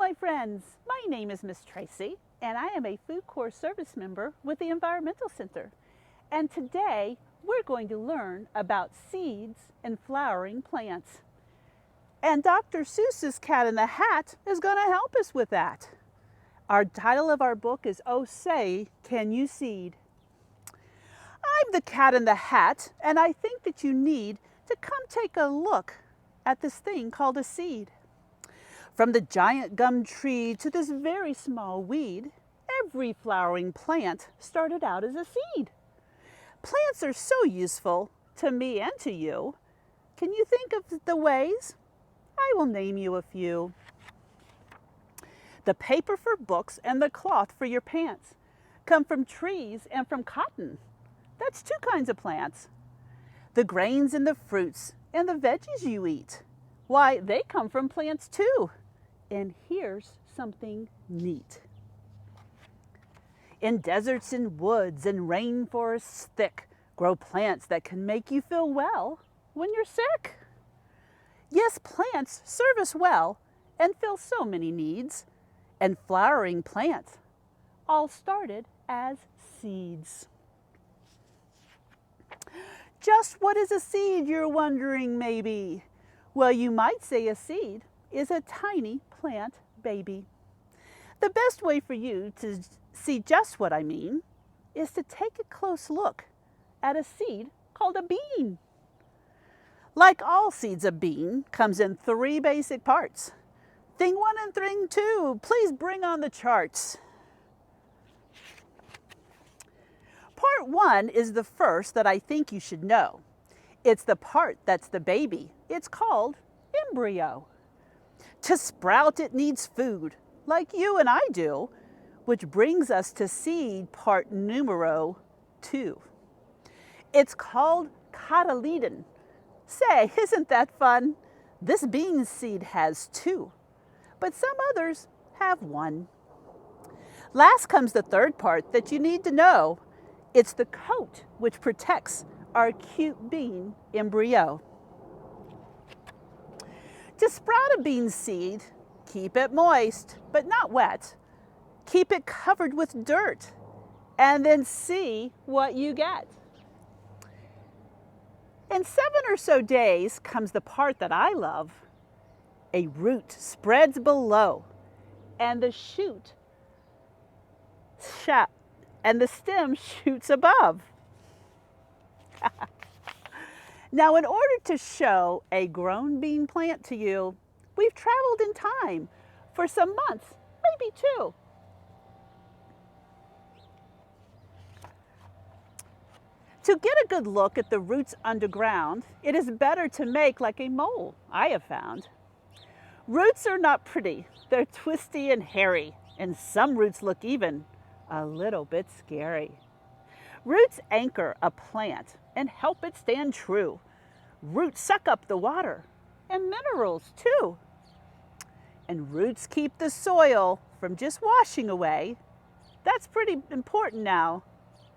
my friends. My name is Miss Tracy, and I am a FoodCorps service member with the Environmental Center. And today, we're going to learn about seeds and flowering plants. And Dr. Suess's Cat in the Hat is going to help us with that. Our title of our book is Oh Say, Can You Seed? I'm the Cat in the Hat, and I think that you need to come take a look at this thing called a seed. From the giant gum tree to this very small weed, every flowering plant started out as a seed. Plants are so useful to me and to you. Can you think of the ways? I will name you a few. The paper for books and the cloth for your pants come from trees and from cotton. That's two kinds of plants. The grains and the fruits and the veggies you eat, why, they come from plants too. And here's something neat. In deserts and woods and rainforests thick grow plants that can make you feel well when you're sick. Yes, plants serve us well and fill so many needs. And flowering plants all started as seeds. Just what is a seed, you're wondering maybe? Well, you might say a seed is a tiny plant baby. The best way for you to see just what I mean is to take a close look at a seed called a bean. Like all seeds, a bean comes in three basic parts. Thing 1 and thing 2, please bring on the charts. Part 1 is the first that I think you should know. It's the part that's the baby. It's called embryo. To sprout, it needs food, like you and I do, which brings us to seed part numero 2. It's called cotyledon. Say, isn't that fun? This bean seed has 2, but some others have 1. Last comes the third part that you need to know. It's the coat which protects our cute bean embryo. To sprout a bean seed, keep it moist, but not wet. Keep it covered with dirt, and then see what you get. In 7 or so days comes the part that I love. A root spreads below, and the stem shoots above. Now, in order to show a grown bean plant to you, we've traveled in time for some months, maybe 2. To get a good look at the roots underground, it is better to make like a mole, I have found. Roots are not pretty. They're twisty and hairy, and some roots look even a little bit scary. Roots anchor a plant and help it stand true. Roots suck up the water and minerals too. And roots keep the soil from just washing away. That's pretty important now,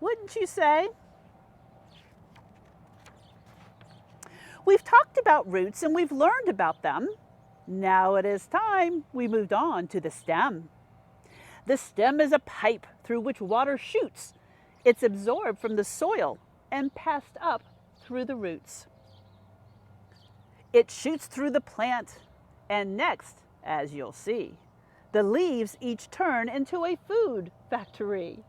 wouldn't you say? We've talked about roots and we've learned about them. Now it is time we moved on to the stem. The stem is a pipe through which water shoots. It's absorbed from the soil and passed up through the roots. It shoots through the plant, and next, as you'll see, the leaves each turn into a food factory.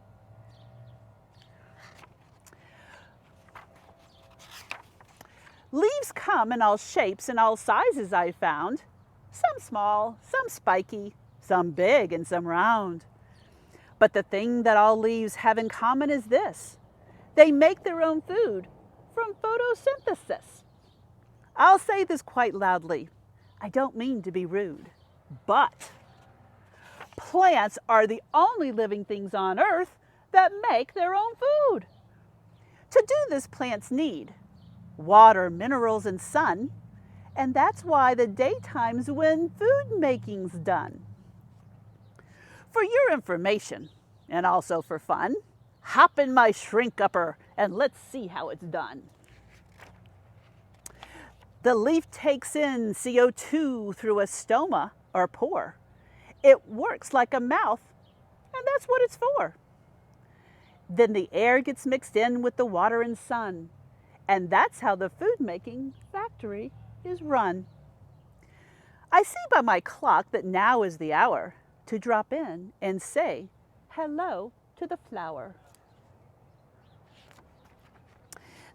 Leaves come in all shapes and all sizes, I've found. Some small, some spiky, some big, and some round. But the thing that all leaves have in common is this. They make their own food from photosynthesis. I'll say this quite loudly. I don't mean to be rude, but plants are the only living things on Earth that make their own food. To do this, plants need water, minerals, and sun, and that's why the daytime's when food making's done. For your information, and also for fun, hop in my shrink-upper and let's see how it's done. The leaf takes in CO2 through a stoma or pore. It works like a mouth, and that's what it's for. Then the air gets mixed in with the water and sun, and that's how the food-making factory is run. I see by my clock that now is the hour to drop in and say hello to the flower.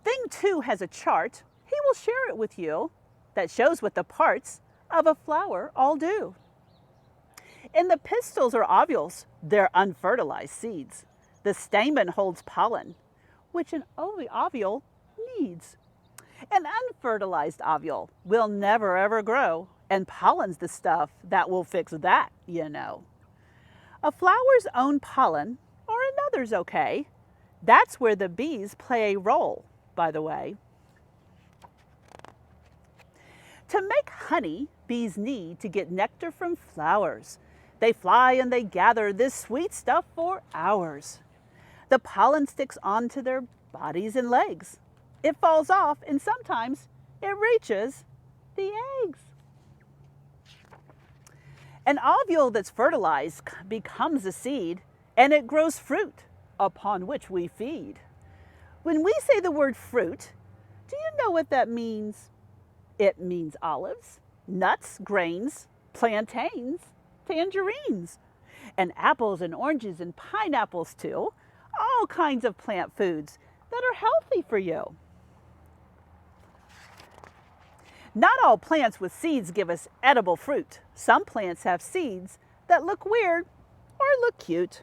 Thing 2 has a chart. He will share it with you that shows what the parts of a flower all do. In the pistils or ovules, they're unfertilized seeds. The stamen holds pollen, which an ovule needs. An unfertilized ovule will never ever grow, and pollen's the stuff that will fix that, you know. A flower's own pollen, or another's okay. That's where the bees play a role, by the way. To make honey, bees need to get nectar from flowers. They fly and they gather this sweet stuff for hours. The pollen sticks onto their bodies and legs. It falls off and sometimes it reaches the eggs. An ovule that's fertilized becomes a seed and it grows fruit upon which we feed. When we say the word fruit, do you know what that means? It means olives, nuts, grains, plantains, tangerines, and apples and oranges and pineapples too. All kinds of plant foods that are healthy for you. Not all plants with seeds give us edible fruit. Some plants have seeds that look weird or look cute.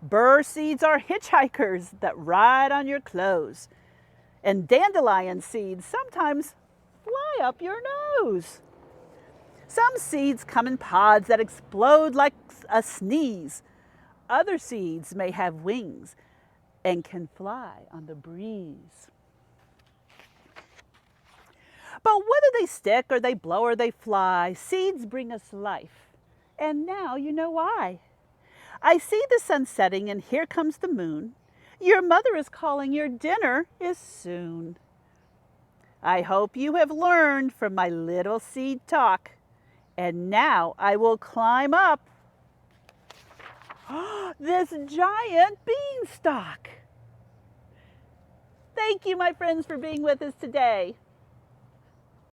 Burr seeds are hitchhikers that ride on your clothes. And dandelion seeds sometimes fly up your nose. Some seeds come in pods that explode like a sneeze. Other seeds may have wings and can fly on the breeze. But whether they stick or they blow or they fly, seeds bring us life. And now you know why. I see the sun setting and here comes the moon. Your mother is calling, your dinner is soon. I hope you have learned from my little seed talk. And now I will climb up this giant beanstalk. Thank you, my friends, for being with us today.